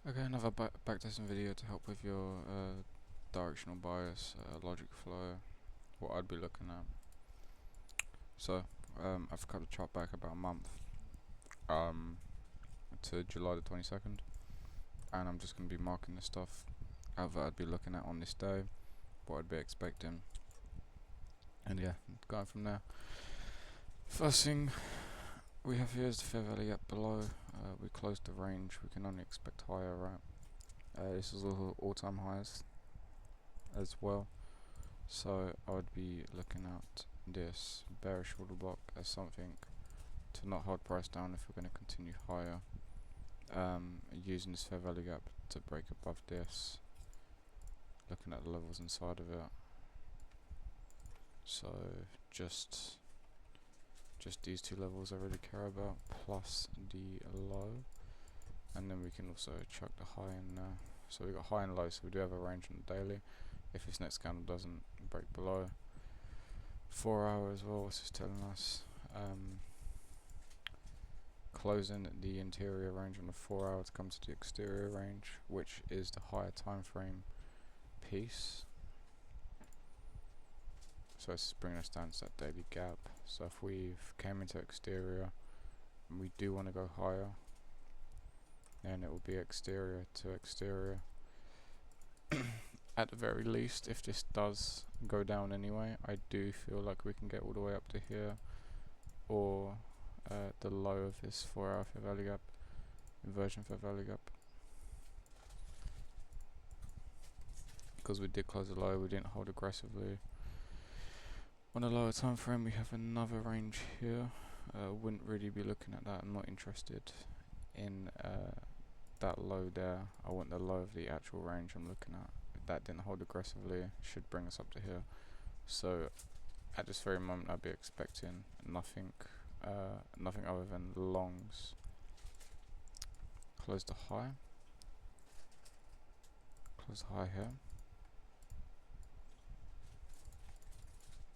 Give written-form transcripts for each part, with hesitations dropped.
Okay, another backtesting video to help with your directional bias, logic flow, what I'd be looking at. So, I've cut the chart back about a month to July the 22nd, and I'm just going to be marking the stuff out that I'd be looking at on this day, what I'd be expecting, and yeah, going from there. First thing we have here is the fair value gap below. We closed the range, we can only expect higher, right? This is all-time highs as well, so I would be looking at this bearish order block as something to not hold price down if we're going to continue higher, using this fair value gap to break above this, looking at the levels inside of it. So just these two levels I really care about, plus the low, and then we can also chuck the high in there. So we got high and low, so we do have a range on the daily. If this next candle doesn't break below 4 hour as well, what's this telling us? Closing the interior range on the 4 hour to come to the exterior range, which is the higher time frame piece. So it's bringing us down to that daily gap. So if we've came into exterior and we do want to go higher, then it will be exterior to exterior. At the very least, if this does go down anyway, I do feel like we can get all the way up to here, or the low of this 4 hour fair value gap, inversion fair value gap. Because we did close the low, we didn't hold aggressively. On a lower time frame, we have another range here. Wouldn't really be looking at that. I'm not interested in that low there. I want the low of the actual range I'm looking at. If that didn't hold aggressively, should bring us up to here. So at this very moment, I'd be expecting nothing other than longs. Close the high. Close the high here.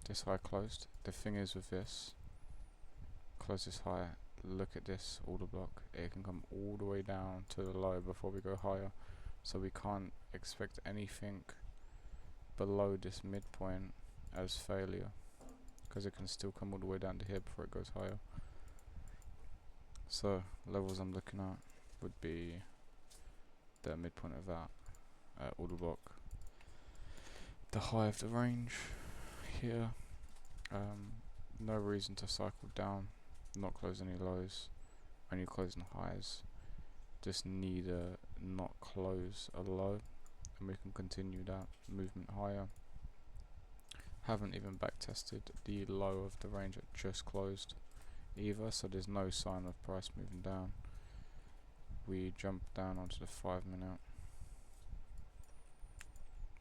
This high closed. The thing is with this, close this high, look at this order block, it can come all the way down to the low before we go higher, so we can't expect anything below this midpoint as failure, because it can still come all the way down to here before it goes higher. So levels I'm looking at would be the midpoint of that order block, the high of the range here. No reason to cycle down, not close any lows, only closing highs. Just need to not close a low, and we can continue that movement higher. Haven't even back tested the low of the range that just closed either, so there's no sign of price moving down. We jump down onto the 5 minute.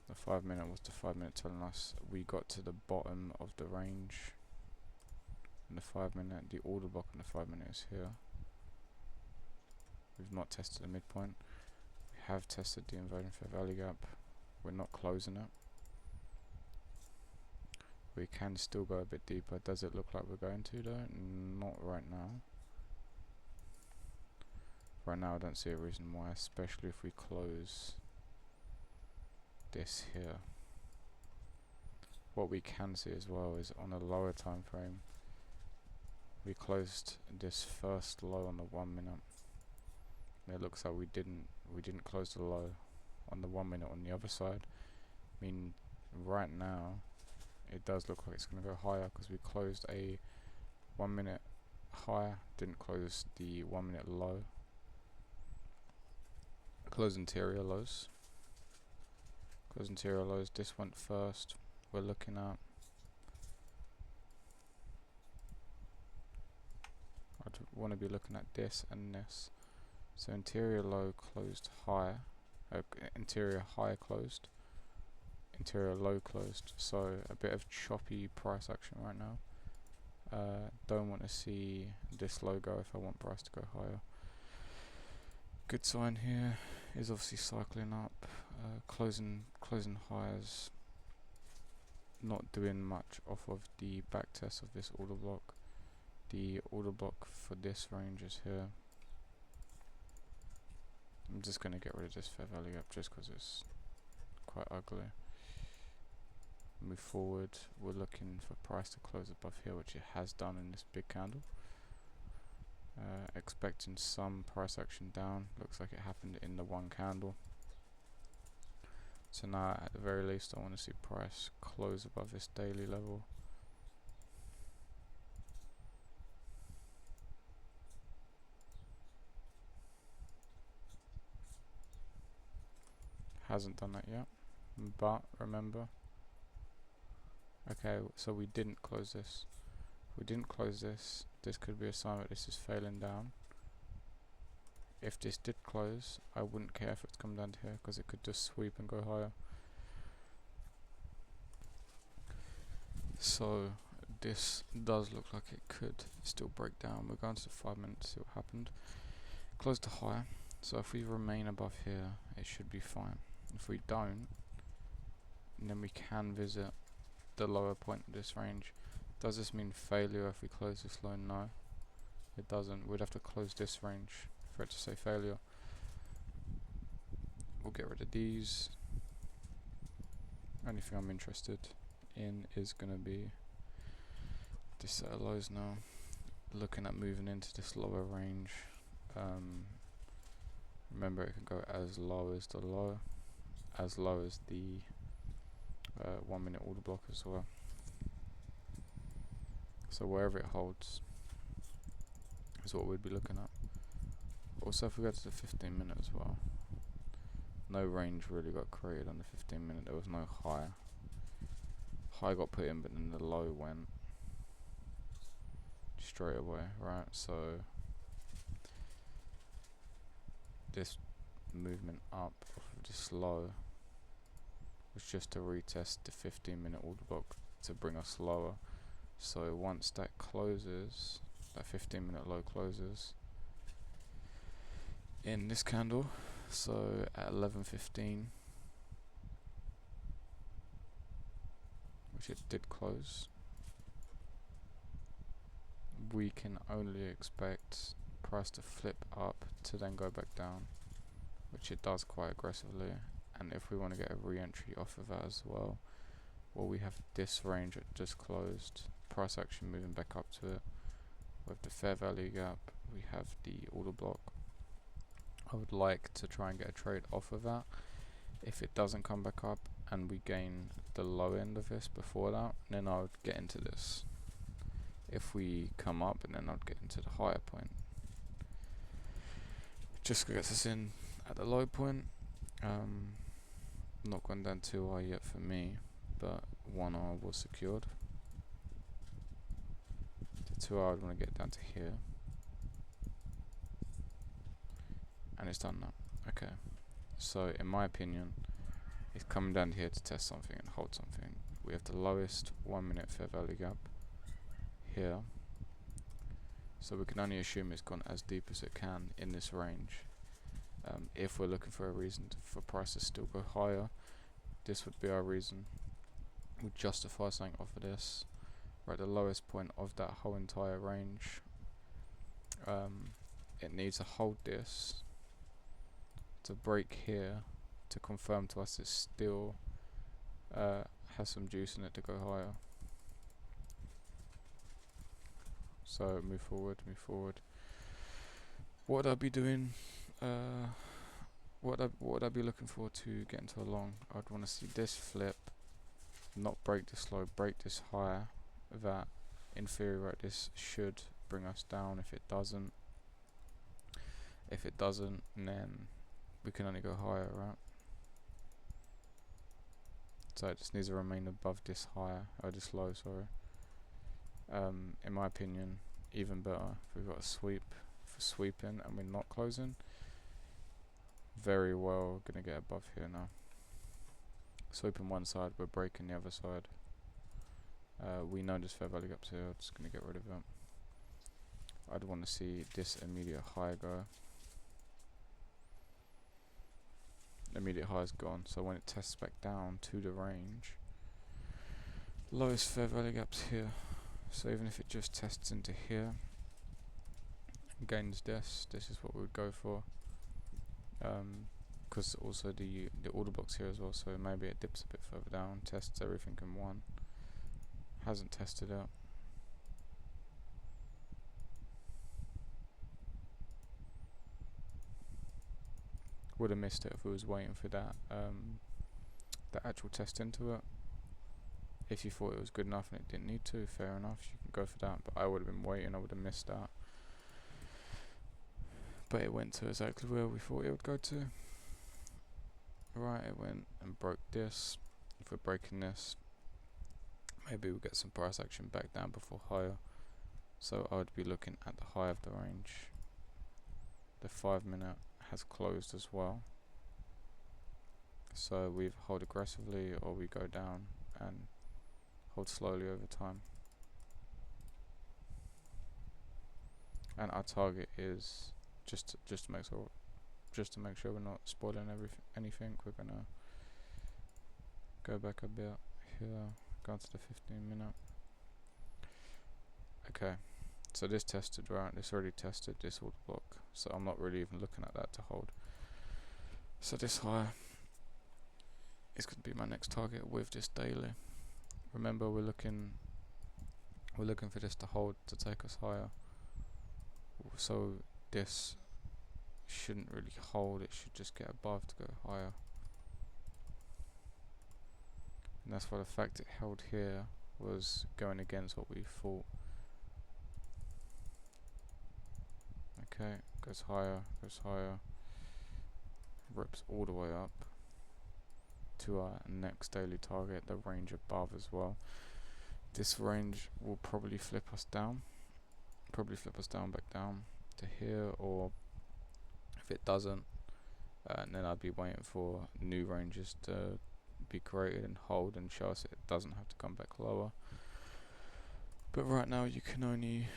The 5 minute was the 5 minute telling us we got to the bottom of the range. In the 5 minute, the order block in the 5 minute is here. We've not tested the midpoint. We have tested the inversion fair value gap. We're not closing it. We can still go a bit deeper. Does it look like we're going to though? Not right now. Right now I don't see a reason why, especially if we close this here. What we can see as well is on a lower time frame, we closed this first low on the 1 minute. And it looks like we didn't close the low on the 1 minute on the other side. I mean, right now it does look like it's going to go higher because we closed a 1 minute high, didn't close the 1 minute low. Close interior lows. Close interior lows. This went first. We're looking at, I'd want to be looking at this and this. So interior low closed high, interior high closed, interior low closed. So a bit of choppy price action right now. Don't want to see this low go if I want price to go higher. Good sign here is obviously cycling up, closing highs, not doing much off of the back test of this order block. The order block for this range is here. I'm just going to get rid of this fair value gap just because it's quite ugly. Move forward, we're looking for price to close above here, which it has done in this big candle. Expecting some price action down, looks like it happened in the one candle. So now at the very least I want to see price close above this daily level. Hasn't done that yet, but remember, okay, so we didn't close this. If we didn't close this, this could be a sign that this is failing down. If this did close, I wouldn't care if it's come down to here because it could just sweep and go higher. So this does look like it could still break down. We're going to the 5 minutes to see what happened. Closed the higher, so if we remain above here, it should be fine. If we don't, then we can visit the lower point of this range. Does this mean failure if we close this low? No, it doesn't. We'd have to close this range for it to say failure. We'll get rid of these. Only thing I'm interested in is going to be this set of lows now. Looking at moving into this lower range. Remember, it can go as low as the low, as low as the 1 minute order block as well. So wherever it holds is what we'd be looking at. Also, if we go to the 15 minute as well, no range really got created on the 15 minute. There was no high. High got put in, but then the low went straight away, right? So this movement up of this low was just to retest the 15 minute order block to bring us lower. So once that closes, that 15 minute low closes in this candle, so at 11:15, which it did close, we can only expect price to flip up to then go back down, which it does quite aggressively. And if we want to get a re-entry off of that as well, we have this range that just closed, price action moving back up to it. With the fair value gap, we have the order block. I would like to try and get a trade off of that. If it doesn't come back up and we gain the low end of this before that, then I would get into this. If we come up, and then I'd get into the higher point. Just gets us in at the low point. Not gone down too high yet for me, but 1 hour was secured. The 2 hour I'd want to get down to here. And it's done now. Okay. So in my opinion, it's coming down here to test something and hold something. We have the lowest 1 minute fair value gap here. So we can only assume it's gone as deep as it can in this range. If we're looking for a reason for price to still go higher, this would be our reason. We'd justify something off of this. We're at the lowest point of that whole entire range. It needs to hold this to break here to confirm to us it still has some juice in it to go higher. So move forward, move forward. What would I be doing? What would I be looking for to get into a long? I'd want to see this flip, not break this low, break this higher. That in theory, right, this should bring us down. If it doesn't, then we can only go higher, right? So it just needs to remain above this higher, or this low, sorry. In my opinion, even better if we've got a sweep for sweeping and we're not closing. Very well gonna get above here now. Sweeping one side, we're breaking the other side. We know this fair value gap here, I'm just gonna get rid of it. I'd want to see this immediate high go. Immediate high is gone, so when it tests back down to the range, lowest fair value gaps here. So even if it just tests into here, gains this is what we would go for. because also the order box here as well, so maybe it dips a bit further down, tests everything in one. Hasn't tested it. Would have missed it if we was waiting for that the actual test into it. If you thought it was good enough and it didn't need to, fair enough, you can go for that, but I would have been waiting, I would have missed that. But it went to exactly where we thought it would go to. Right, it went and broke this. If we're breaking this, maybe we'll get some price action back down before higher. So I would be looking at the high of the range. The 5 minute has closed as well. So we either hold aggressively or we go down and hold slowly over time. And our target is just to make sure we're not spoiling anything. We're gonna go back a bit here, go to the 15 minute. Okay, so this tested, right? This already tested this order block, so I'm not really even looking at that to hold. So this high is going to be my next target with this daily. Remember, we're looking for this to hold to take us higher. So this shouldn't really hold, it should just get above to go higher. And that's why the fact it held here was going against what we thought. Okay, goes higher, rips all the way up to our next daily target, the range above as well. This range will probably flip us down, back down to here, or if it doesn't, then I'd be waiting for new ranges to be created and hold and show us it doesn't have to come back lower. But right now you can only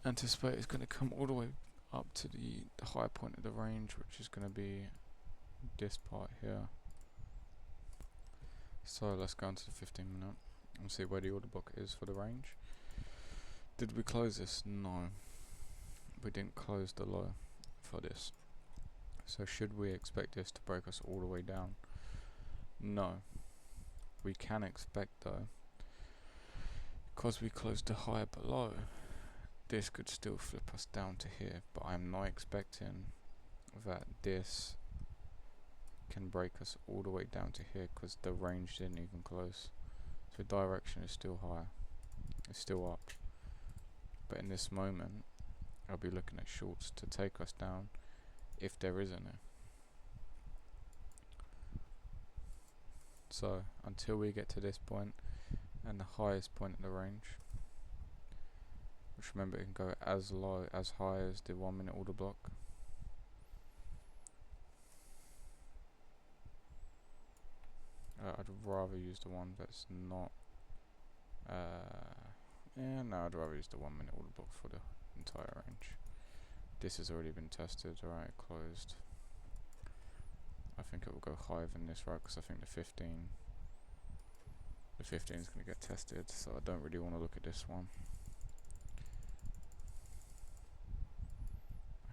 anticipate it's going to come all the way up to the high point of the range, which is going to be this part here. So let's go into the 15 minute and see where the order book is for the range. Did we close this? No, we didn't close the low for this. So should we expect this to break us all the way down? No. We can expect though, because we closed the high below, this could still flip us down to here, but I'm not expecting that this can break us all the way down to here, because the range didn't even close. So direction is still higher, it's still up. But in this moment, I'll be looking at shorts to take us down, if there is any. So until we get to this point and the highest point in the range, which remember it can go as high as the 1 minute order block. I'd rather use the one that's not no, I'd rather use the 1 minute order block for the entire range. This has already been tested. Alright, closed. I think it will go higher than this, right? Because I think the 15 is going to get tested, so I don't really want to look at this one.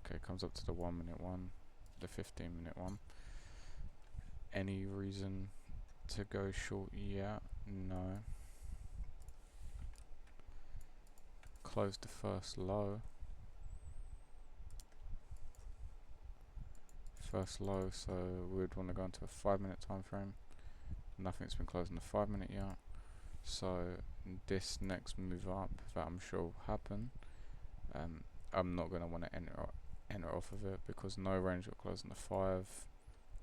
Okay, comes up to the 1 minute one, the 15 minute one. Any reason to go short yet? No. Close the first low. So we would want to go into a 5 minute time frame. Nothing's been closed in the 5 minute yet. So this next move up that I'm sure will happen, I'm not going to want to enter off of it, because no range will close in the 5,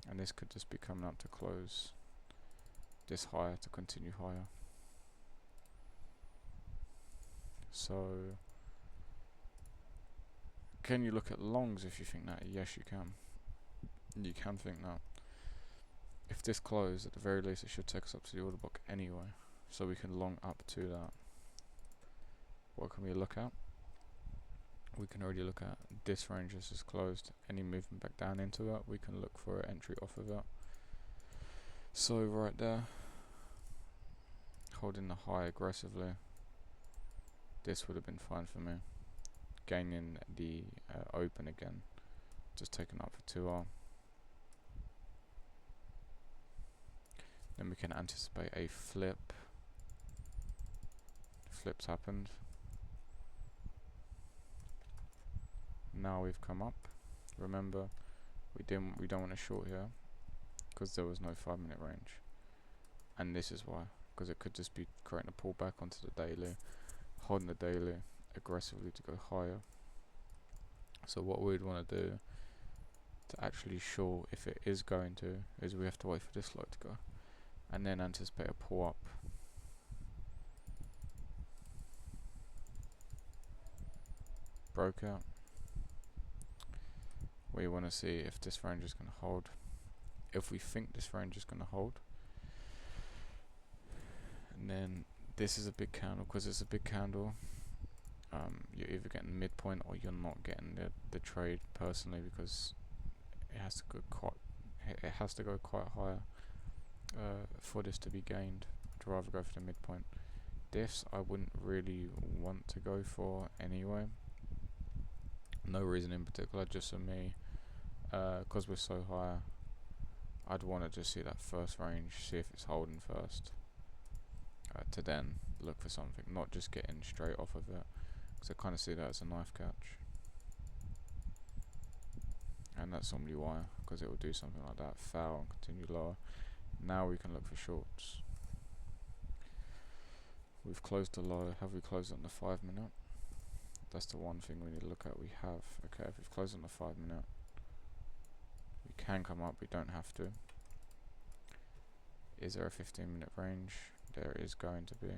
and this could just be coming up to close this higher to continue higher. So can you look at longs if you think that? Yes, you can. You can think that. If this closed, at the very least it should take us up to the order book anyway, so we can long up to that. What can we look at? We can already look at this range as is closed. Any movement back down into it, we can look for an entry off of it. So right there, holding the high aggressively, this would have been fine for me. Gaining the open again, just taking up for 2R. we can anticipate a flip. Flips happened. Now we've come up. Remember, we don't want to short here because there was no 5-minute range, and this is why, because it could just be creating a pullback onto the daily, holding the daily aggressively to go higher. So what we'd want to do to actually short, if it is going to, is we have to wait for this low to go and then anticipate a pull up. Broke out. We want to see if this range is going to hold. If we think this range is going to hold, and then this is a big candle, because it's a big candle, you're either getting midpoint or you're not getting the trade personally, because it has to go quite higher for this to be gained. I'd rather go for the midpoint. This I wouldn't really want to go for anyway. No reason in particular, just for me, because we're so high, I'd want to just see that first range, see if it's holding first, to then look for something, not just getting straight off of it, because I kind of see that as a knife catch, and that's normally why, because it will do something like that, foul and continue lower. Now we can look for shorts. We've closed the low. Have we closed on the 5-minute? That's the one thing we need to look at. We have. Okay, if we've closed on the 5-minute, we can come up, we don't have to. Is there a 15-minute range? There is going to be.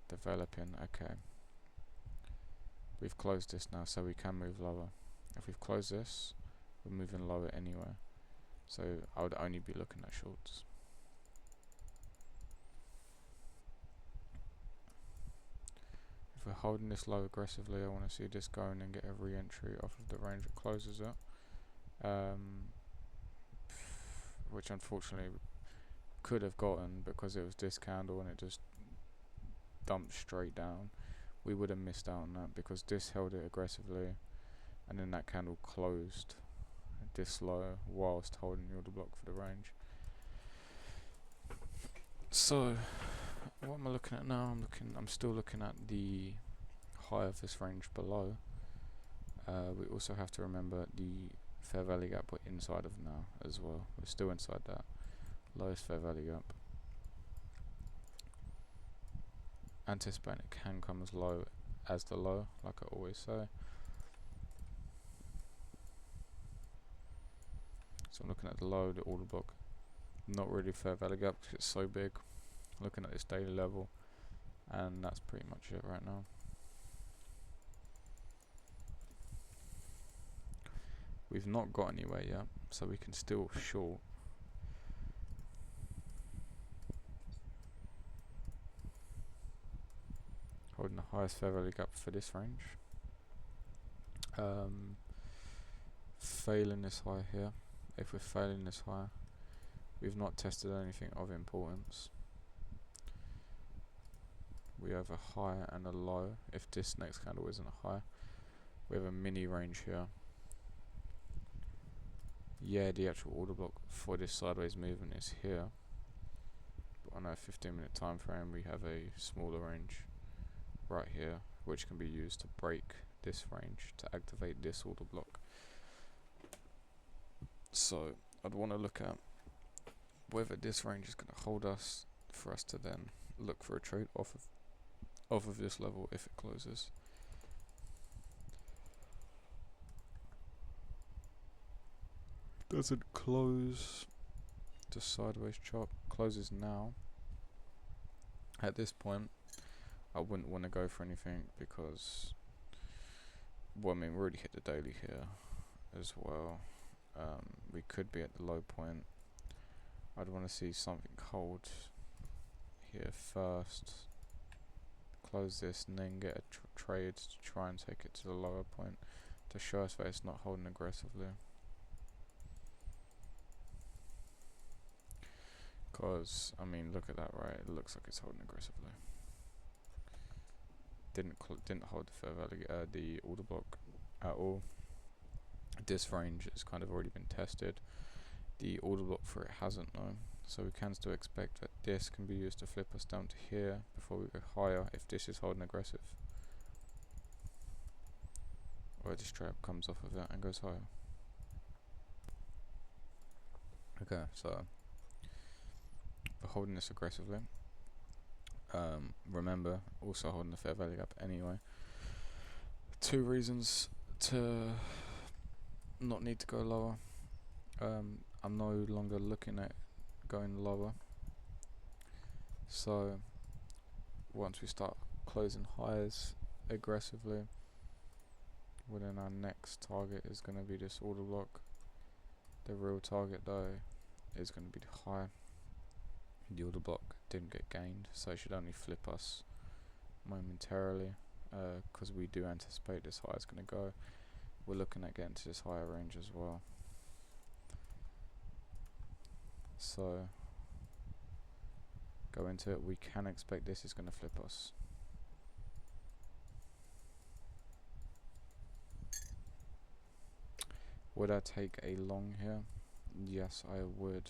Developing, okay. We've closed this now, so we can move lower. If we've closed this, we're moving lower anyway. So I would only be looking at shorts. If we're holding this low aggressively, I want to see this go and then get a re-entry off of the range it closes at, which unfortunately could have gotten because it was this candle and it just dumped straight down. We would have missed out on that because this held it aggressively and then that candle closed this low whilst holding the order block for the range. So what am I looking at now? I'm still looking at the high of this range below. We also have to remember the fair value gap we're inside of now as well. We're still inside that lowest fair value gap. Anticipating it can come as low as the low, like I always say. So I'm looking at the low, the order block. Not really fair value gap because it's so big. Looking at this daily level, and that's pretty much it right now. We've not got anywhere yet, so we can still short. Holding the highest fair value gap for this range. Failing this high here. If we're failing this high, we've not tested anything of importance. We have a high and a low. If this next candle isn't a high, we have a mini range here. Yeah, the actual order block for this sideways movement is here, but on a 15-minute time frame we have a smaller range right here, which can be used to break this range to activate this order block. So I'd want to look at whether this range is going to hold us for us to then look for a trade off of this level if it closes. Doesn't close, just sideways chop, closes now. At this point I wouldn't want to go for anything because, well, I mean, we already hit the daily here as well. We could be at the low point. I'd want to see something hold here first, close this, and then get a trade to try and take it to the lower point to show us that it's not holding aggressively. Because, I mean, look at that, right? It looks like it's holding aggressively. Didn't hold the fair value, the order block at all. This range has kind of already been tested. The order block for it hasn't though. So we can still expect that this can be used to flip us down to here before we go higher if this is holding aggressive. Or this trap comes off of that and goes higher. Okay, so we're holding this aggressively. Remember, also holding the fair value gap anyway. 2 reasons to not need to go lower. I'm no longer looking at going lower. So once we start closing highs aggressively, well then our next target is going to be this order block. The real target though is going to be the high. The order block didn't get gained, so it should only flip us momentarily, because we do anticipate this high is going to go. We're looking at getting to this higher range as well. So go into it, we can expect this is going to flip us. Would I take a long here? Yes, I would.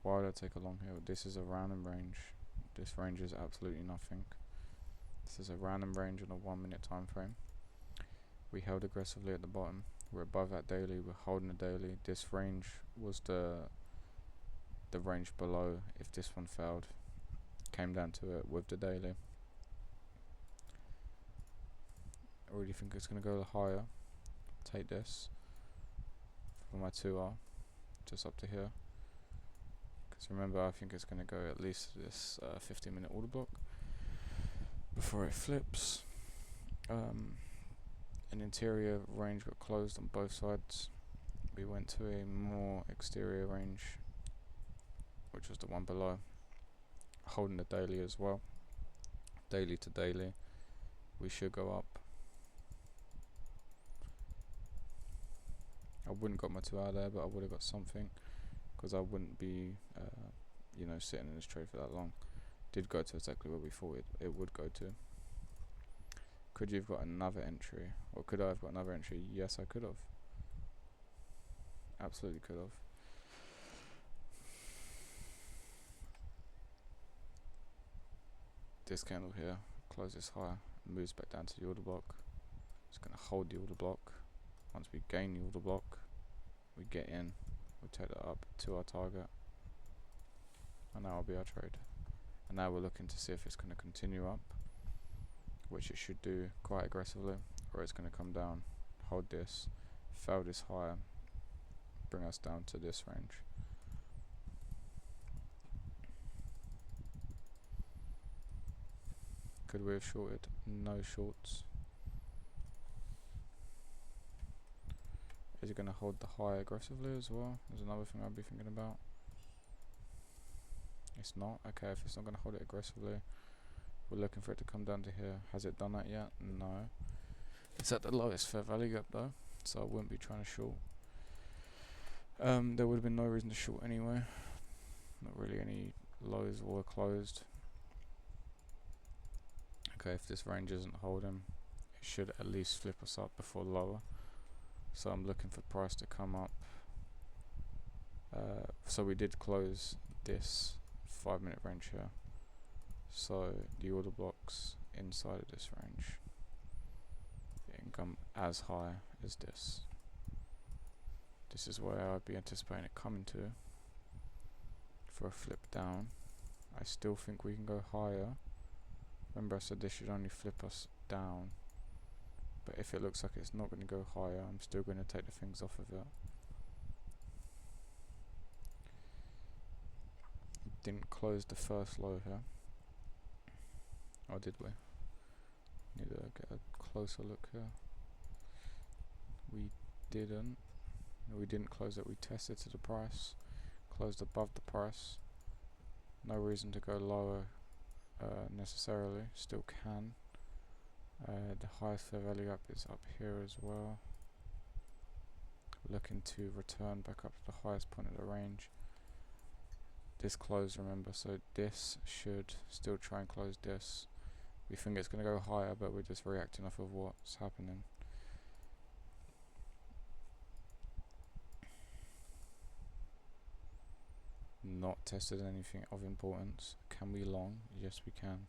Why would I take a long here? This is a random range. This range is absolutely nothing. This is a random range on a 1 minute time frame. We held aggressively at the bottom. We're above that daily. We're holding the daily. This range was the range below. If this one failed, came down to it with the daily. I really think it's going to go higher. Take this for my 2R, just up to here. Because remember, I think it's going to go at least this 15 minute order block before it flips. An interior range got closed on both sides. We went to a more exterior range, which was the one below, holding the daily as well. Daily to daily, we should go up. I wouldn't got my 2 out there, but I would have got something, because I wouldn't be sitting in this trade for that long. Did go to exactly where we thought it would go to. Could you have got another entry, or could I have got another entry? Yes, I could have. Absolutely could have. This candle here closes higher, moves back down to the order block. It's going to hold the order block. Once we gain the order block, we get in, we take that up to our target, and that will be our trade. And now we're looking to see if it's going to continue up, which it should do quite aggressively, or it's going to come down, hold this, fail this higher, bring us down to this range. Could we have shorted? No shorts. Is it going to hold the high aggressively as well? There's another thing I'd be thinking about. It's not. Okay, if it's not going to hold it aggressively, we're looking for it to come down to here. Has it done that yet? No. It's at the lowest fair value gap though, so I wouldn't be trying to short. There would have been no reason to short anyway. Not really any lows were closed. Okay, if this range isn't holding, it should at least flip us up before lower. So I'm looking for price to come up. So we did close this 5 minute range here. So the order blocks inside of this range didn't come as high as this. This is where I'd be anticipating it coming to for a flip down. I still think we can go higher. Remember I said this should only flip us down, but if it looks like it's not going to go higher, I'm still going to take the things off of it. Didn't close the first low here. Or did we? Need to get a closer look here. We didn't. No, we didn't close it. We tested to the price. Closed above the price. No reason to go lower necessarily. Still can. The highest fair value gap is up here as well. Looking to return back up to the highest point of the range. This closed, remember, so this should still try and close this. We think it's going to go higher, but we're just reacting off of what's happening. not tested anything of importance. Can we long? Yes, we can.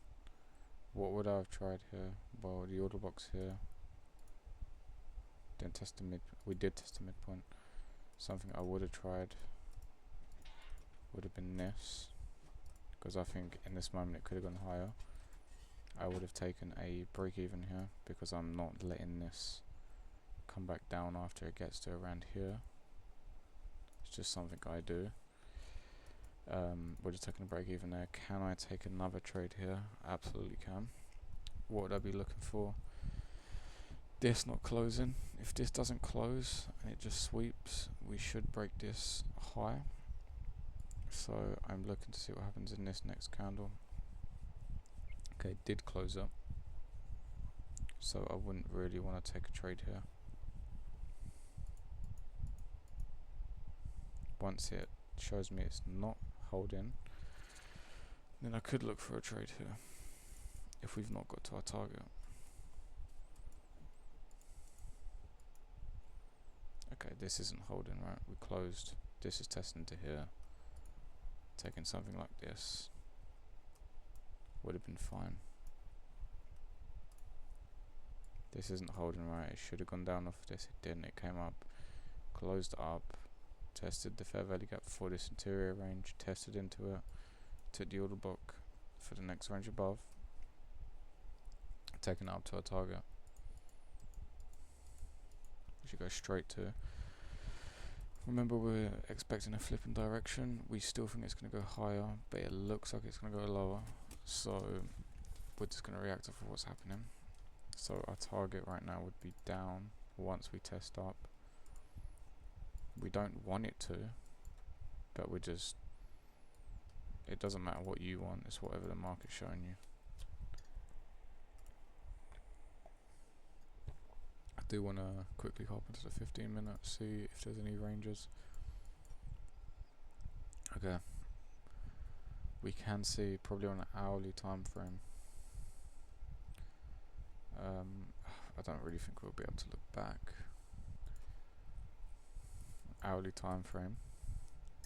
What would I have tried here? Well, the order box here. Didn't test the mid. We did test the midpoint. Something I would have tried would have been this, because I think in this moment it could have gone higher. I would have taken a break even here because I'm not letting this come back down after it gets to around here. It's just something I do. We're just taking a break even there. Can I take another trade here? Absolutely can. What would I be looking for? This not closing. If this doesn't close and it just sweeps, we should break this high. So I'm looking to see what happens in this next candle. Okay, it did close up, so I wouldn't really want to take a trade here. Once it shows me it's not holding, then I could look for a trade here if we've not got to our target. Okay, this isn't holding, right? We closed. This is testing to here. Taking something like this would have been fine. This isn't holding right. It should have gone down off this. It didn't. It came up, closed up, tested the fair value gap for this interior range, tested into it, took the order book for the next range above, taking it up to our target. We should go straight to. Remember, we're expecting a flip in direction. We still think it's going to go higher, but it looks like it's going to go lower. So we're just going to react to what's happening. So our target right now would be down once we test up. We don't want it to, but we just, it doesn't matter what you want, it's whatever the market's showing you. I do want to quickly hop into the 15 minutes, see if there's any ranges. Okay, we can see probably on an hourly time frame. I don't really think we'll be able to look back. Hourly time frame.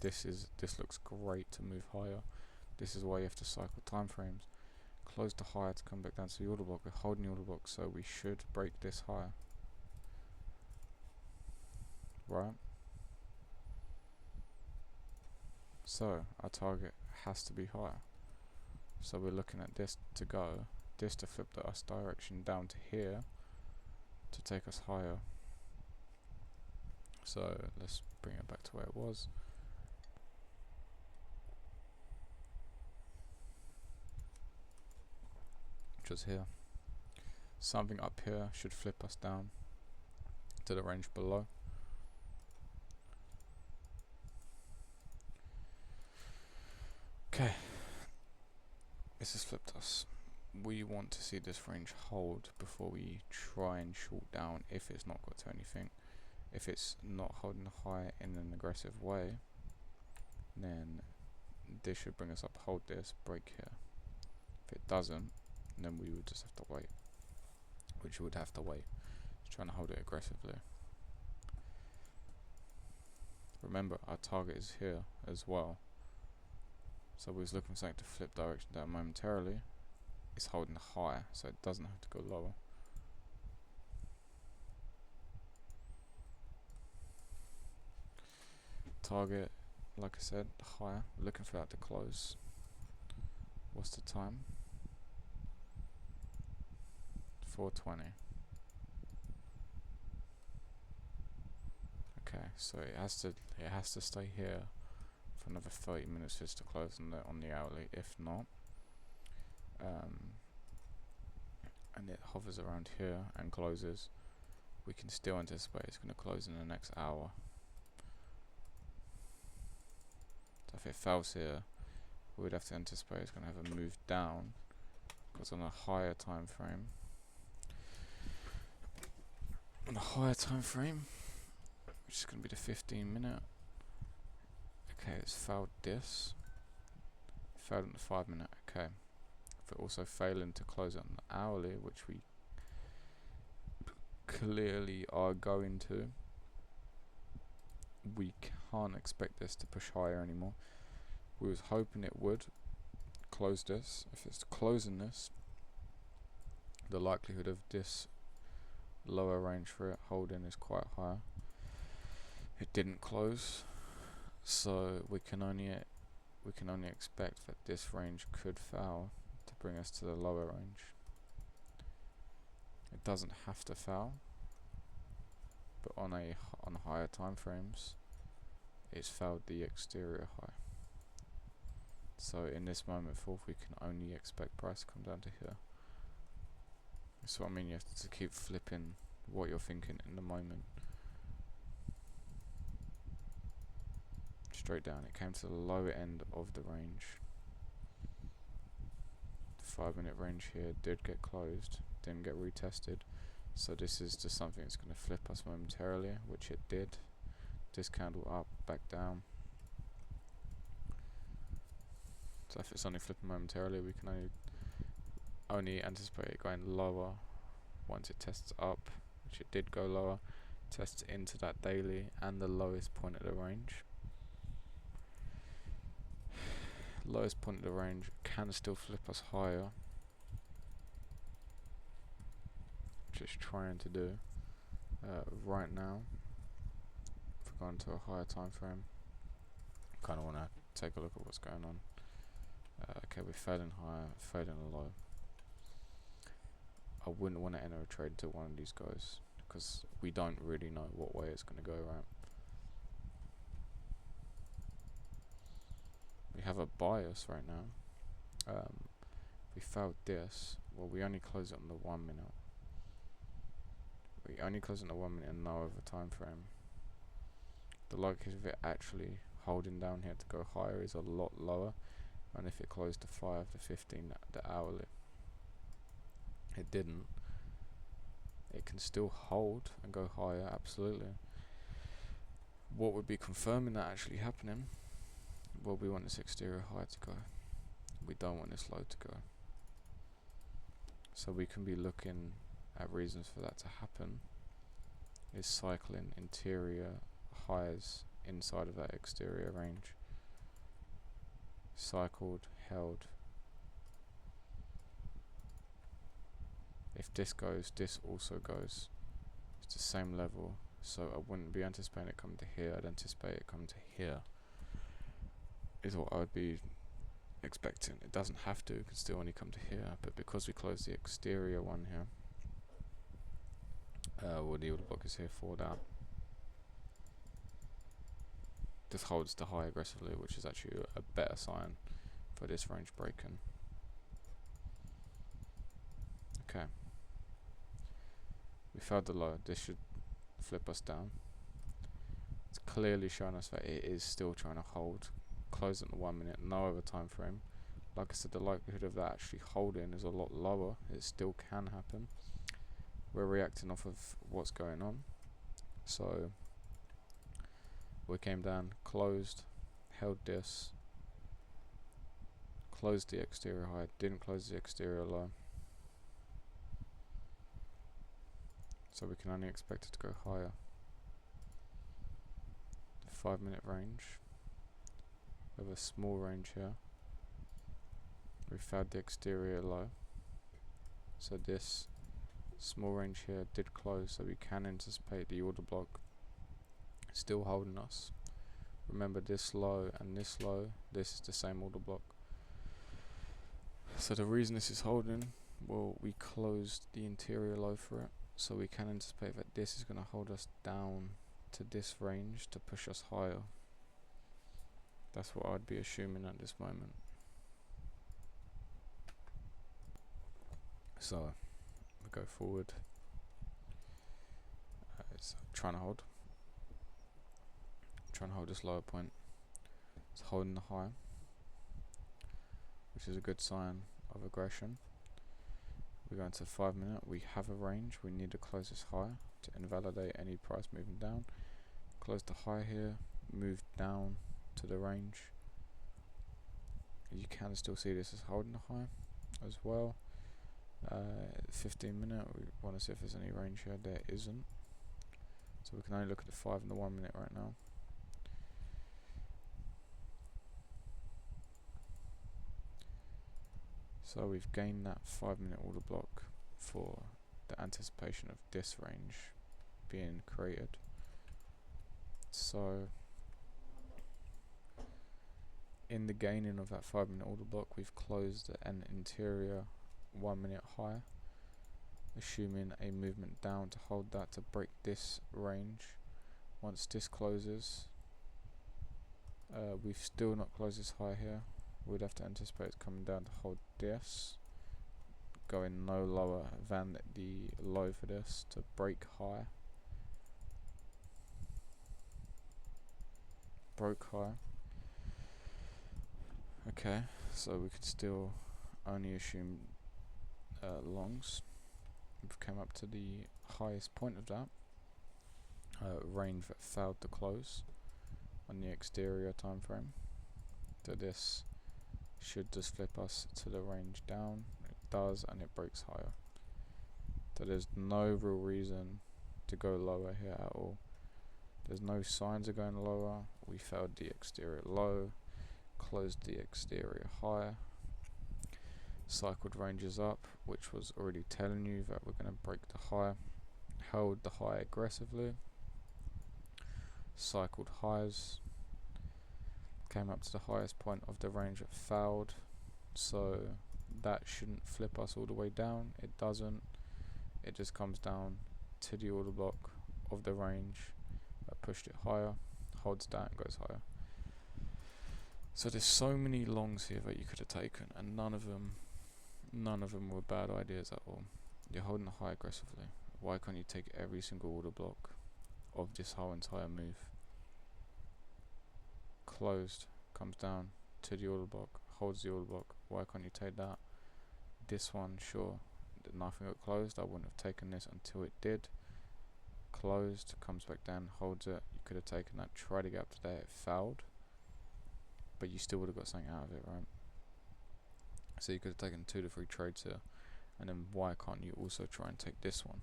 This looks great to move higher. This is why you have to cycle time frames. Close the higher to come back down to the order block. We're holding the order block, so we should break this higher. Right? So our target has to be higher. So we're looking at this to go, this to flip us direction down to here to take us higher. So let's bring it back to where it was. Which was here. Something up here should flip us down to the range below. Okay. This has flipped us. We want to see this range hold before we try and short down if it's not got to anything. If it's not holding high in an aggressive way, then this should bring us up, hold this, break here. If it doesn't, then we would just have to wait, which you would have to wait. It's trying to hold it aggressively. Remember, our target is here as well. So we was looking for something to flip direction down momentarily. It's holding high, so it doesn't have to go lower. Target, like I said, higher. We're looking for that to close. What's the time? 4:20. Okay, so it has to stay here for another 30 minutes just to close on the hourly. If not, and it hovers around here and closes, we can still anticipate it's going to close in the next hour. So if it fails here, we would have to anticipate it's going to have a move down, because on a higher time frame, which is going to be the 15 minute. Okay, it's failed this. Failed on the 5 minute. Okay. If it also failing to close on the hourly, which we clearly are going to, we can't expect this to push higher anymore. We was hoping it would close this. If it's closing this, the likelihood of this lower range for it holding is quite high. It didn't close, so we can only expect that this range could fail to bring us to the lower range. It doesn't have to fail, but on higher time frames, it's failed the exterior high. So in this moment forth, we can only expect price to come down to here. That's what I mean. You have to keep flipping what you're thinking in the moment. Straight down, it came to the lower end of the range. The 5-minute range here did get closed, didn't get retested, so this is just something that's going to flip us momentarily, which it did. This candle up, back down. So if it's only flipping momentarily, we can only anticipate it going lower once it tests up, which it did go lower, tests into that daily and the lowest point of the range. Lowest point of the range can still flip us higher, which it's trying to do right now. If we're going to a higher time frame, kind of want to take a look at what's going on. Okay, we're fading higher, fading low. I wouldn't want to enter a trade until one of these goes, because we don't really know what way it's going to go, right? We have a bias right now. We failed this. Well, we only close it on the 1 minute. We only close it on the 1 minute and no other time frame. The likelihood of it actually holding down here to go higher is a lot lower. And if it closed to 5 to 15, the hourly, it didn't. It can still hold and go higher, absolutely. What would be confirming that actually happening? Well, we want this exterior high to go. We don't want this low to go. So we can be looking at reasons for that to happen. Is cycling interior highs inside of that exterior range. Cycled, held. If this goes, this also goes. It's the same level, so I wouldn't be anticipating it coming to here. I'd anticipate it coming to here. Is what I would be expecting. It doesn't have to, it can still only come to here, but because we closed the exterior one here, well, the order block is here for that. This holds the high aggressively, which is actually a better sign for this range breaking. Okay. We failed the low. This should flip us down. It's clearly showing us that it is still trying to hold. Close at the 1 minute, no other time frame. Like I said, the likelihood of that actually holding is a lot lower. It still can happen. We're reacting off of what's going on. So we came down, closed, held this, closed the exterior high, didn't close the exterior low. So we can only expect it to go higher. The 5 minute range. We have a small range here. We found the exterior low. So this small range here did close, so we can anticipate the order block still holding us. Remember, this low and this low, this is the same order block. So the reason this is holding, well, we closed the interior low for it, so we can anticipate that this is going to hold us down to this range to push us higher. That's what I'd be assuming at this moment. So we go forward. It's trying to hold. Trying to hold this lower point. It's holding the high, which is a good sign of aggression. We go into 5 minute. We have a range. We need to close this high to invalidate any price moving down. Close the high here. Move down to the range. You can still see this is holding the high as well. 15 minute. We want to see if there's any range here. There isn't. So we can only look at the 5 and the 1 minute right now. So we've gained that 5-minute order block for the anticipation of this range being created. So in the gaining of that 5-minute order block, we've closed an interior 1-minute high, assuming a movement down to hold that to break this range. Once this closes, we've still not closed this high here. We'd have to anticipate it's coming down to hold this, going no lower than the low for this to break high. Broke high. Okay, so we could still only assume longs. We've come up to the highest point of that range that failed to close on the exterior time frame. So this should just flip us to the range down. It does, and it breaks higher. So there's no real reason to go lower here at all. There's no signs of going lower. We failed the exterior low, closed the exterior high, cycled ranges up, which was already telling you that we're going to break the high, held the high aggressively, cycled highs, came up to the highest point of the range that failed, so that shouldn't flip us all the way down. It doesn't. It just comes down to the order block of the range that pushed it higher, holds that and goes higher. So there's so many longs here that you could have taken, and none of them were bad ideas at all. You're holding the high aggressively. Why can't you take every single order block of this whole entire move? Closed, comes down to the order block, holds the order block. Why can't you take that? This one, sure, nothing got closed. I wouldn't have taken this until it did. Closed, comes back down, holds it. You could have taken that, tried to get up to there, it failed, but you still would have got something out of it, right? So you could have taken 2 to 3 trades here, and then why can't you also try and take this one?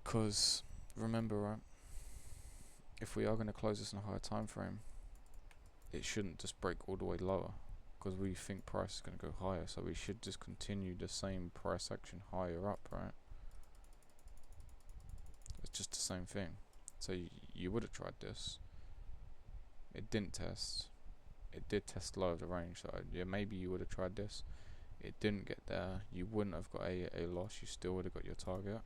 Because remember, right, if we are going to close this in a higher time frame, it shouldn't just break all the way lower, because we think price is going to go higher, so we should just continue the same price action higher up, right? It's just the same thing. So you would have tried this. It didn't test. It did test low of the range, so yeah, maybe you would have tried this. It didn't get there. You wouldn't have got a loss. You still would have got your target.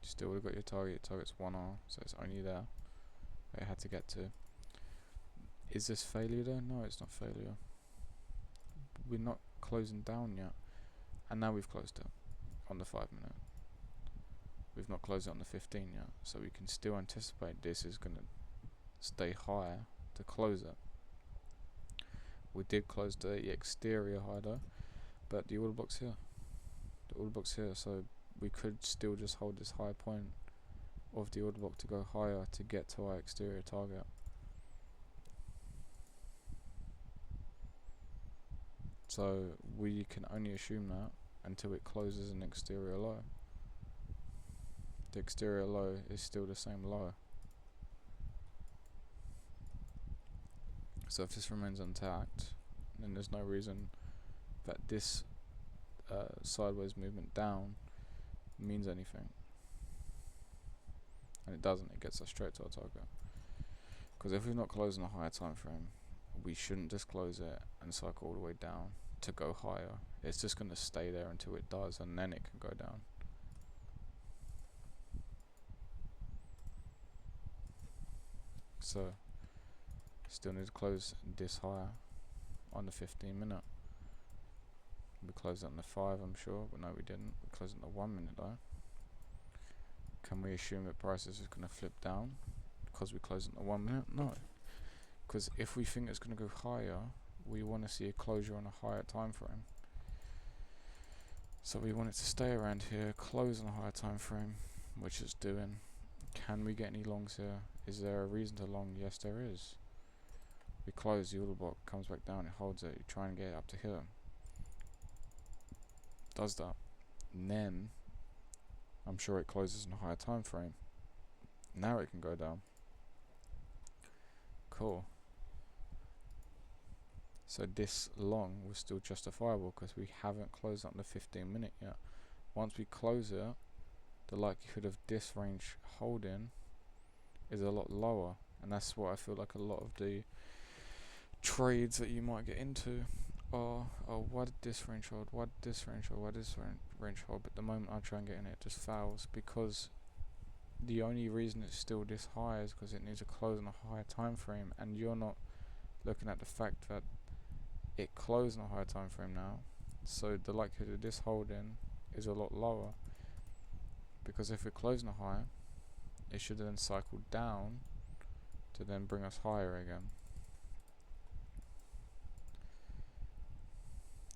You still would have got your target. Your target's 1R, so it's only there. It had to get to. Is this failure though? No, it's not failure. We're not closing down yet, and now we've closed it on the 5-minute. We've not closed it on the 15 yet, so we can still anticipate this is going to stay higher to close it. We did close the exterior high though, but the order block's here. The order block's here, so we could still just hold this high point of the order block to go higher to get to our exterior target. So we can only assume that until it closes an exterior low. The exterior low is still the same low. So if this remains intact, then there's no reason that this sideways movement down means anything. And it doesn't. It gets us straight to our target. Because if we're not closing a higher time frame, we shouldn't just close it and cycle all the way down to go higher. It's just going to stay there until it does, and then it can go down. So still need to close this higher on the 15-minute. We closed it on the 5, I'm sure, but no, we didn't. We closed it on the 1-minute though. Can we assume that prices is going to flip down because we closed it on the 1-minute? No, because if we think it's going to go higher, we want to see a closure on a higher time frame. So we want it to stay around here, close on a higher time frame, which it's doing. Can we get any longs here? Is there a reason to long? Yes, there is. We close the order block, comes back down, it holds it. You try and get it up to here. Does that. And then I'm sure it closes in a higher time frame. Now it can go down. Cool. So this long was still justifiable because we haven't closed up the 15-minute yet. Once we close it, the likelihood of this range holding is a lot lower, and that's what I feel like a lot of the trades that you might get into are, oh, why did this range hold, why did this range hold, why did this range hold, but the moment I try and get in it just fails, because the only reason it's still this high is because it needs to close on a higher time frame, and you're not looking at the fact that it closed on a higher time frame now, so the likelihood of this holding is a lot lower, because if it closed on a high, it should then cycle down to then bring us higher again.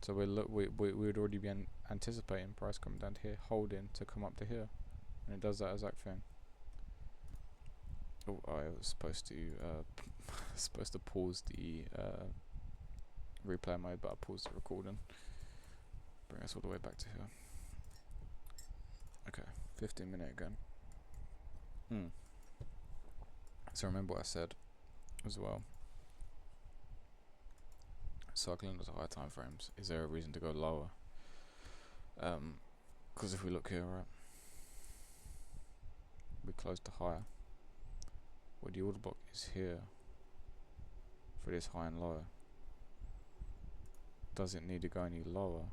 So we would already be anticipating price coming down to here, holding to come up to here, and it does that exact thing. Oh, I was supposed to pause the replay mode, but I paused the recording. Bring us all the way back to here. Okay, 15-minute again. So remember what I said as well. Cycling at higher time frames. Is there a reason to go lower? Because if we look here, right, we close to higher. Where the order block is here for this high and low. Does it need to go any lower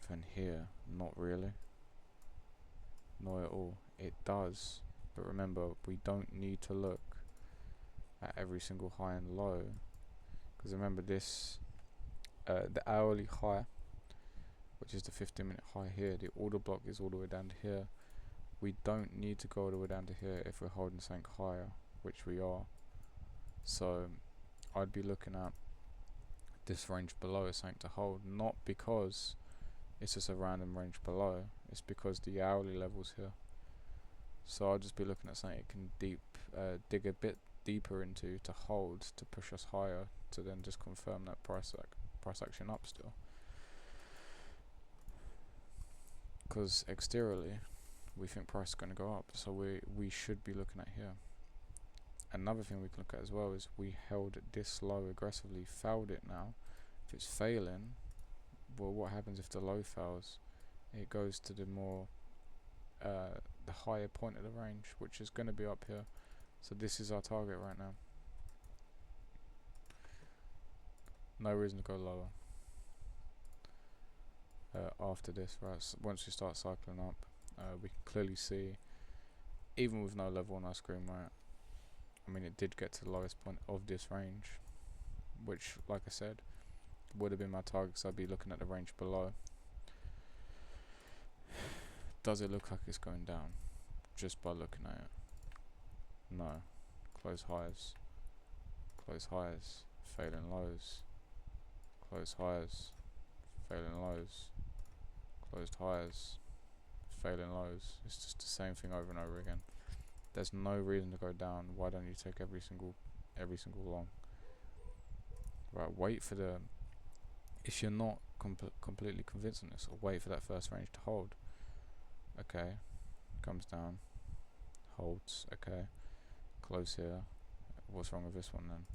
than here? Not really. Not at all. It does, but remember, we don't need to look at every single high and low, because remember this, the hourly high, which is the 15-minute high here, the order block is all the way down to here. We don't need to go all the way down to here if we're holding something higher, which we are. So I'd be looking at this range below as something to hold, not because it's just a random range below, it's because the hourly level's here. So I'll just be looking at something it can dig a bit deeper into to hold, to push us higher, to then just confirm that price action up still. Because exteriorly we think price is going to go up, so we should be looking at here. Another thing we can look at as well is we held this low aggressively, failed it now. If it's failing, well, what happens if the low fails? It goes to the more the higher point of the range, which is going to be up here. So this is our target right now. No reason to go lower after this, right? So once we start cycling up, we can clearly see, even with no level on our screen, right, I mean, it did get to the lowest point of this range, which, like I said, would have been my target, so I'd be looking at the range below. Does it look like it's going down just by looking at it? No. Close highs, failing lows, close highs, failing lows, closed highs, failing lows. It's just the same thing over and over again. There's no reason to go down. Why don't you take every single long? Right, wait for the, if you're not completely convinced on this, or wait for that first range to hold. Okay, comes down, holds, okay, close here. What's wrong with this one then?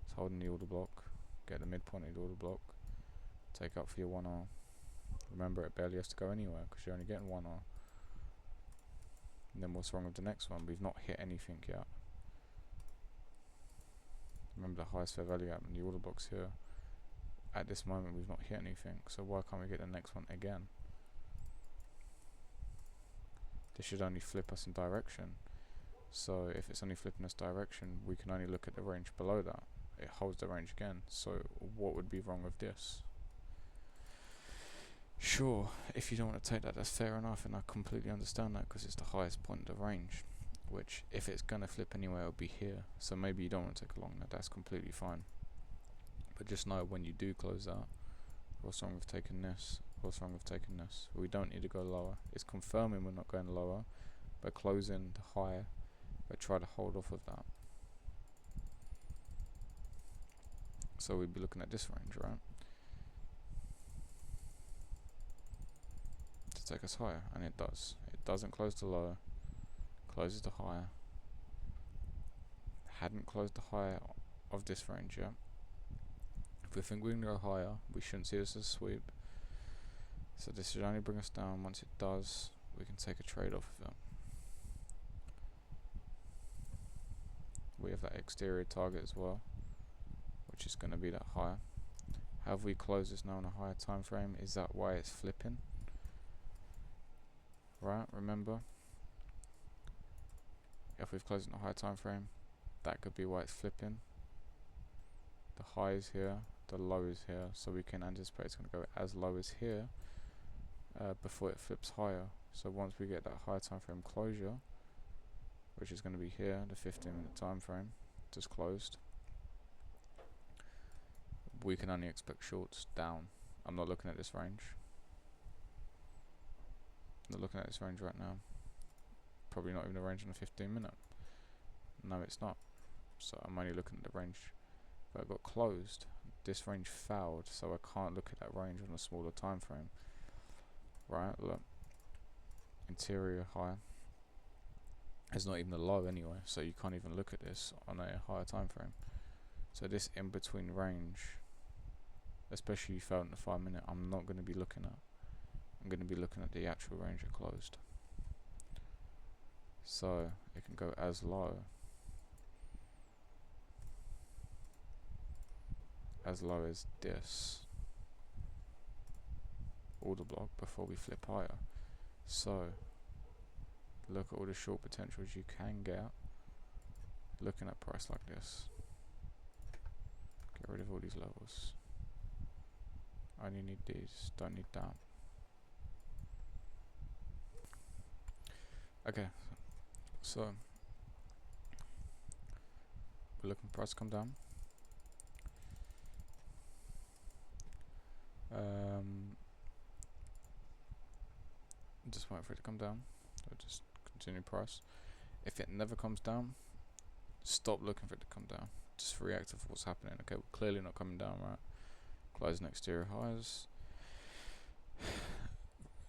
It's holding the order block, get the midpoint of the order block, take up for your 1R. Remember, it barely has to go anywhere because you're only getting 1R. And then what's wrong with the next one? We've not hit anything yet. Remember the highest fair value gap and the order blocks here. At this moment we've not hit anything, so why can't we get the next one again? This should only flip us in direction. So if it's only flipping us direction, we can only look at the range below that. It holds the range again, so what would be wrong with this? Sure, if you don't want to take that, that's fair enough, and I completely understand that because it's the highest point of the range, which if it's going to flip anywhere, it'll be here. So maybe you don't want to take a long, that's completely fine. But just know when you do close that, what's wrong with taking this? What's wrong with taking this? We don't need to go lower. It's confirming we're not going lower, but closing the higher, but try to hold off of that. So we'd be looking at this range, right? To take us higher, and it does. It doesn't close the lower, closes the higher, hadn't closed the high of this range yet. If we think we can go higher, we shouldn't see this as a sweep. So this should only bring us down. Once it does, we can take a trade off of it. We have that exterior target as well, which is going to be that higher. Have we closed this now on a higher time frame? Is that why it's flipping? Right, remember, if we've closed in a higher time frame, that could be why it's flipping. The high is here, the low is here, so we can anticipate it's going to go as low as here before it flips higher. So once we get that higher time frame closure, which is going to be here, the 15-minute time frame just closed, we can only expect shorts down. I'm not looking at this range. I'm not looking at this range right now. Probably not even a range on a 15-minute. No, it's not. So I'm only looking at the range that got closed. This range fouled, so I can't look at that range on a smaller time frame. Right, look. Interior high. It's not even a low anyway, so you can't even look at this on a higher time frame. So this in between range, especially if you found in the 5-minute, I'm not going to be looking at. I'm going to be looking at the actual range it closed. So it can go as low as this order block before we flip higher. So look at all the short potentials you can get looking at price like this. Get rid of all these levels. Only need these, don't need that. Okay, so we're looking for price to come down. Just wait for it to come down. So just continue price. If it never comes down, stop looking for it to come down. Just react to what's happening. Okay, we're clearly not coming down, right? Closing exterior highs.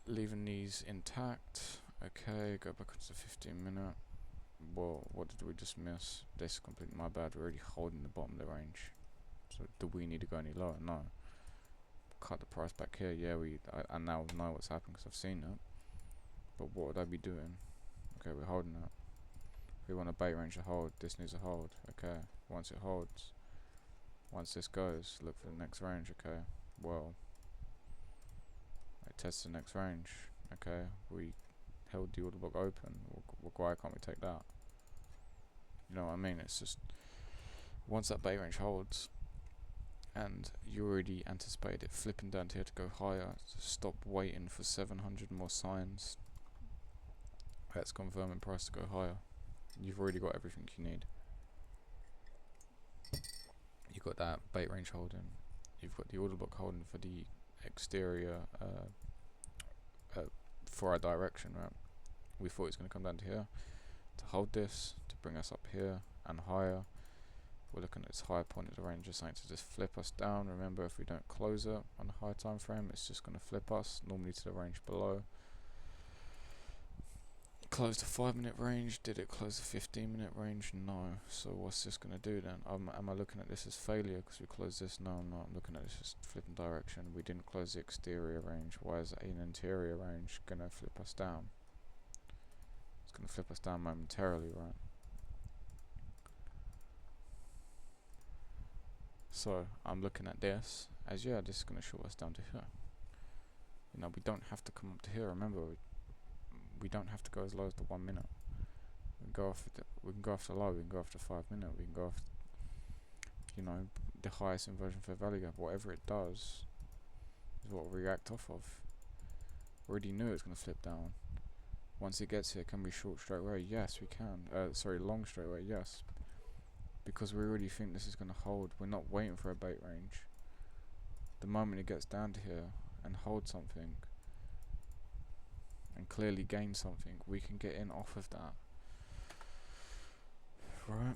Leaving these intact. Okay, go back to the 15-minute. Well, what did we just miss? This is completely my bad. We're already holding the bottom of the range. So do we need to go any lower? No. Cut the price back here. Yeah, I now know what's happening because I've seen it. But what would I be doing? Okay, we're holding it. We want a bait range to hold. This needs a hold. Okay, once it holds, once this goes, look for the next range. Okay, well, I test the next range. Okay, we held the order book open. Why can't we take that? You know what I mean? It's just once that bait range holds, and you already anticipate it flipping down to here to go higher, so stop waiting for 700 more signs. Let's confirm price to go higher. You've already got everything you need. You've got that bait range holding. You've got the order book holding for the exterior for our direction, right? We thought it was going to come down to here to hold this, to bring us up here and higher. We're looking at this higher point of the range, just saying to just flip us down. Remember, if we don't close it on a high time frame, it's just going to flip us normally to the range below. Close the 5-minute range. Did it close the 15-minute range? No. So what's this going to do then? Am I looking at this as failure because we closed this? No, I'm not. I'm looking at this as flipping direction. We didn't close the exterior range. Why is an interior range going to flip us down? It's going to flip us down momentarily, right? So I'm looking at this as, yeah, this is going to short us down to here. You know, we don't have to come up to here. Remember, we don't have to go as low as the 1 minute. We can go off the low. We can go off the 5-minute. We can go off, you know, the highest inversion fair value gap. Whatever it does is what we react off of. Already knew it's going to flip down. Once it gets here, can we short straight away? Yes, we can. Sorry, long straight away. Yes, because we already think this is going to hold. We're not waiting for a bait range. The moment it gets down to here and hold something, and clearly gain something, we can get in off of that, right?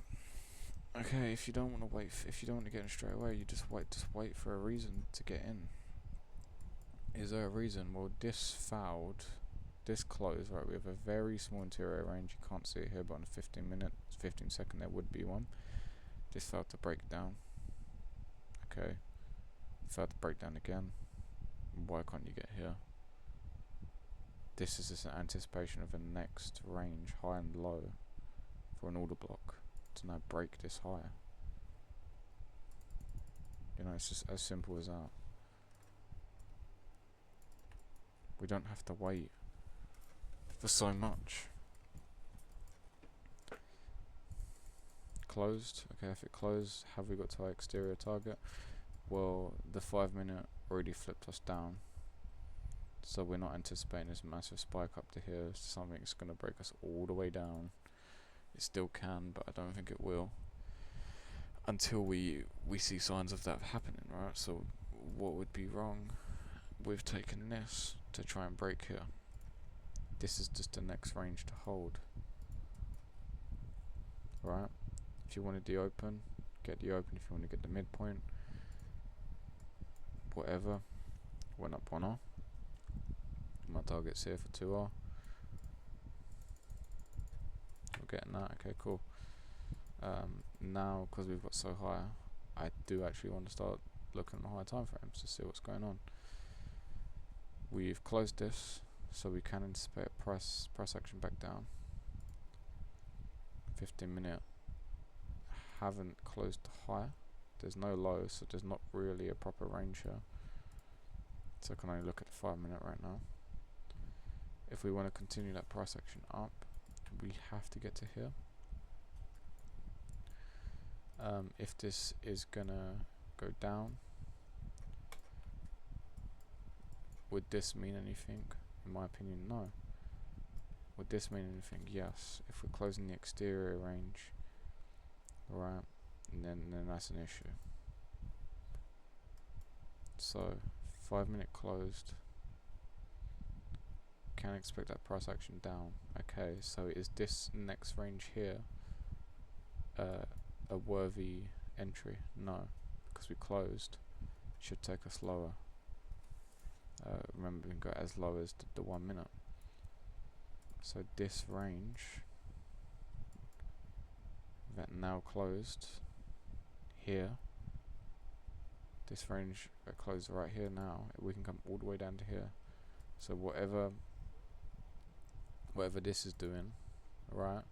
Okay, if you don't want to wait, if you don't want to get in straight away, you just wait for a reason to get in. Is there a reason? Well, this this close, right, we have a very small interior range. You can't see it here, but on a 15 second there would be one. This failed to break down. Okay, failed to break down again. Why can't you get here? This is just an anticipation of a next range, high and low, for an order block to now break this higher. You know, it's just as simple as that. We don't have to wait for so much. Closed. Okay, if it closed, have we got to our exterior target? Well, the 5 minute already flipped us down. So we're not anticipating this massive spike up to here. Something's going to break us all the way down. It still can, but I don't think it will. Until we see signs of that happening, right? So what would be wrong with taking this to try and break here? This is just the next range to hold, right? If you wanted the open, get the open. If you want to get the midpoint, whatever. Went up 1R. My target's here for 2R. We're getting that. Okay, cool. Now, because we've got so high, I do actually want to start looking at the higher time frames to see what's going on. We've closed this, so we can anticipate a price action back down. 15 minute haven't closed higher. There's no low, so there's not really a proper range here. So I can only look at the 5 minute right now. If we want to continue that price action up, we have to get to here. If this is gonna go down, would this mean anything? In my opinion, no. Would this mean anything? Yes. If we're closing the exterior range, right, then that's an issue. So 5 minute closed. Can expect that price action down. Okay, so is this next range here a worthy entry? No, because we closed. It should take us lower. Remember, we can go as low as the 1 minute. So this range that now closed here, this range that closed right here now, we can come all the way down to here. So whatever this is doing, right,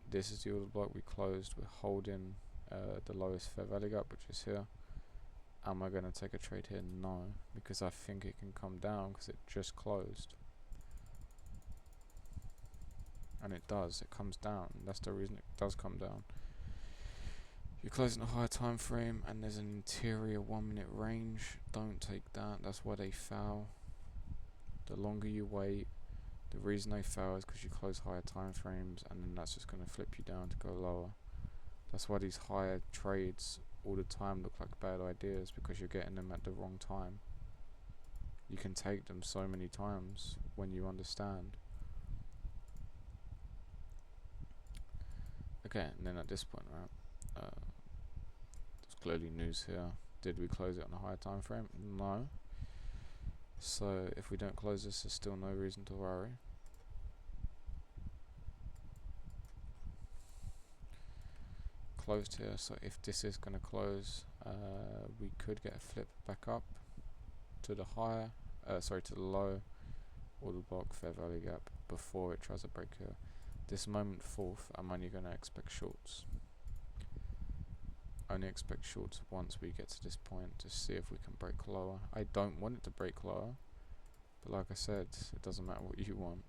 this is the order block we closed. We're holding the lowest fair value gap, which is here. Am I going to take a trade here? No, because I think it can come down because it just closed. And it does, it comes down. That's the reason it does come down. You're closing a higher time frame and there's an interior 1 minute range. Don't take that, that's why they foul. The longer you wait, the reason they fail is because you close higher time frames, and then that's just going to flip you down to go lower. That's why these higher trades all the time look like bad ideas, because you're getting them at the wrong time. You can take them so many times when you understand. Okay, and then at this point, right, there's clearly news here. Did we close it on a higher time frame? No. So if we don't close this, there's still no reason to worry. Closed here, so if this is going to close, we could get a flip back up to the higher, to the low order block fair value gap before it tries to break here. This moment fourth, I'm only going to expect shorts. Only expect shorts once we get to this point to see if we can break lower. I don't want it to break lower, but like I said, it doesn't matter what you want.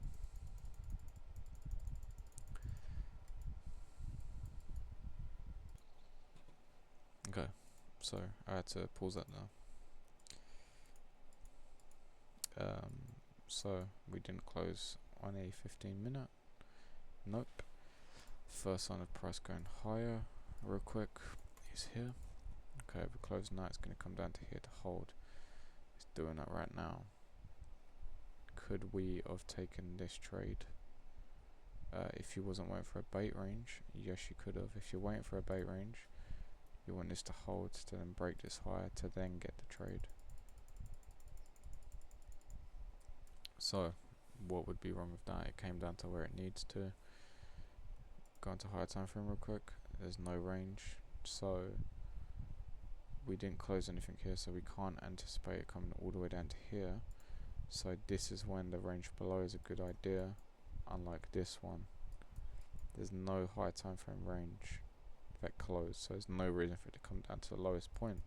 Okay, so I had to pause that now. So we didn't close on a 15 minute. Nope. First sign of price going higher real quick is here. Okay, we close now, it's going to come down to here to hold. It's doing that right now. Could we have taken this trade if you wasn't waiting for a bait range? Yes, you could have. If you're waiting for a bait range, you want this to hold to then break this higher to then get the trade. So what would be wrong with that? It came down to where it needs to. Go into higher time frame real quick. There's no range, so we didn't close anything here, so we can't anticipate it coming all the way down to here. So this is when the range below is a good idea, unlike this one. There's no high time frame range that closed, so there's no reason for it to come down to the lowest point.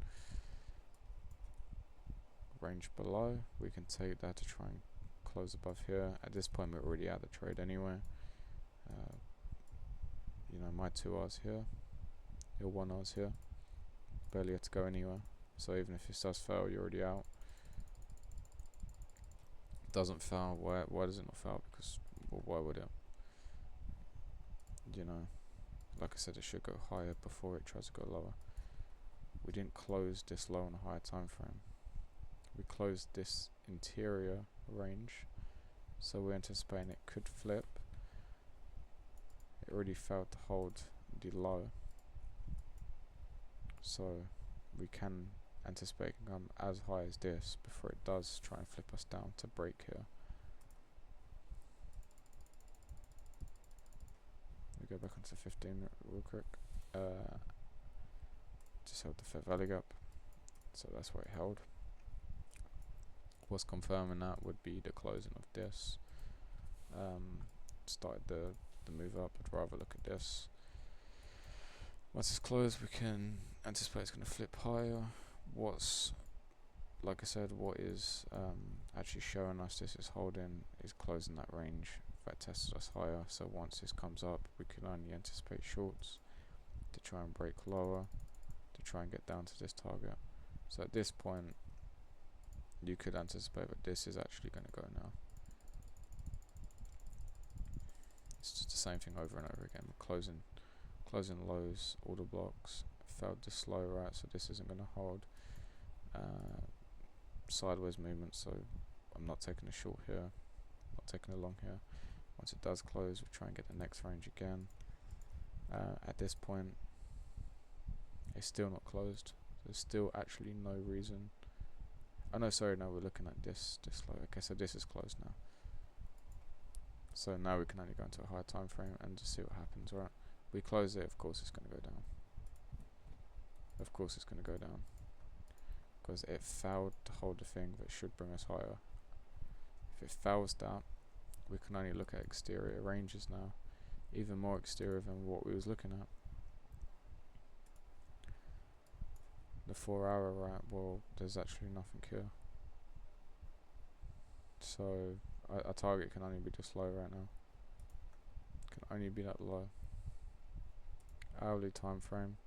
Range below, we can take that to try and close above here. At this point we're already out of the trade anyway. You know, my 2 R's here, your 1 R's here, barely had to go anywhere, so even if this does fail, you're already out. Doesn't fail, why does it not fail? Because, well, why would it? You know, like I said, it should go higher before it tries to go lower. We didn't close this low on a higher time frame. We closed this interior range, so we're anticipating it could flip. It already failed to hold the low, so we can anticipate it can come as high as this before it does try and flip us down to break here. We go back onto 15 real quick. Just held the fair value gap, so that's where it held. What's confirming that would be the closing of this. Started the move up. I'd rather look at this. Once it's closed, we can anticipate it's going to flip higher. Like I said, what is actually showing us this is holding is closing that range that tested us higher. So once this comes up, we can only anticipate shorts to try and break lower, to try and get down to this target. So at this point, you could anticipate that this is actually going to go now. It's just the same thing over and over again. We're closing lows, order blocks, failed this low, right, so this isn't going to hold. Sideways movement, so I'm not taking a short here, not taking a long here. Once it does close, we try and get the next range again. At this point, it's still not closed. There's still actually no reason. Oh no, sorry, no, we're looking at this low. Okay, so this is closed now. So now we can only go into a higher time frame and just see what happens, right? We close it, of course it's going to go down. Of course it's going to go down. Because it failed to hold the thing that should bring us higher. If it fails that, we can only look at exterior ranges now. Even more exterior than what we was looking at. The 4 hour, right, well, there's actually nothing here. So, our target can only be this low right now. Can only be that low. Hourly time frame.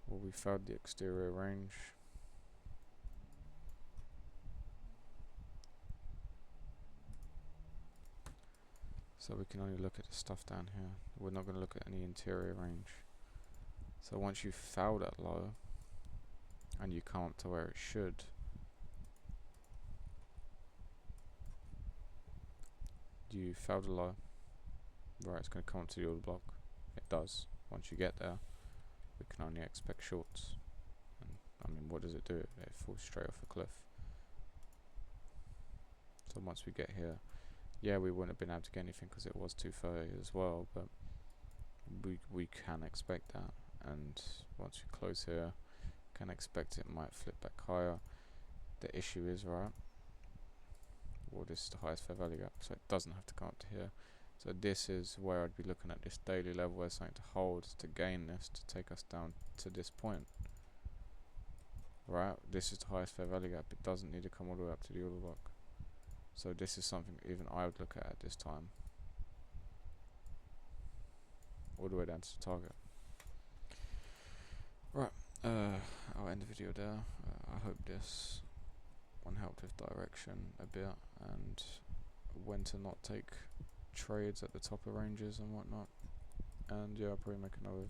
Well, we failed the exterior range. So we can only look at the stuff down here. We're not going to look at any interior range. So once you foul that low, and you come up to where it should, you foul the low, right, it's going to come up to the order block. It does. Once you get there, we can only expect shorts. And I mean, what does it do? It falls straight off a cliff. So once we get here, yeah, we wouldn't have been able to get anything because it was 230 as well, but we can expect that. And once we close here, can expect it might flip back higher. The issue is, right, well, this is the highest fair value gap, so it doesn't have to come up to here. So this is where I'd be looking at this daily level as something to hold, to gain this, to take us down to this point. Right, this is the highest fair value gap. It doesn't need to come all the way up to the order block. So this is something even I would look at this time. All the way down to the target. Right, I'll end the video there. I hope this one helped with direction a bit and when to not take trades at the top of ranges and whatnot. And yeah, I'll probably make another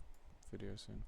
video soon.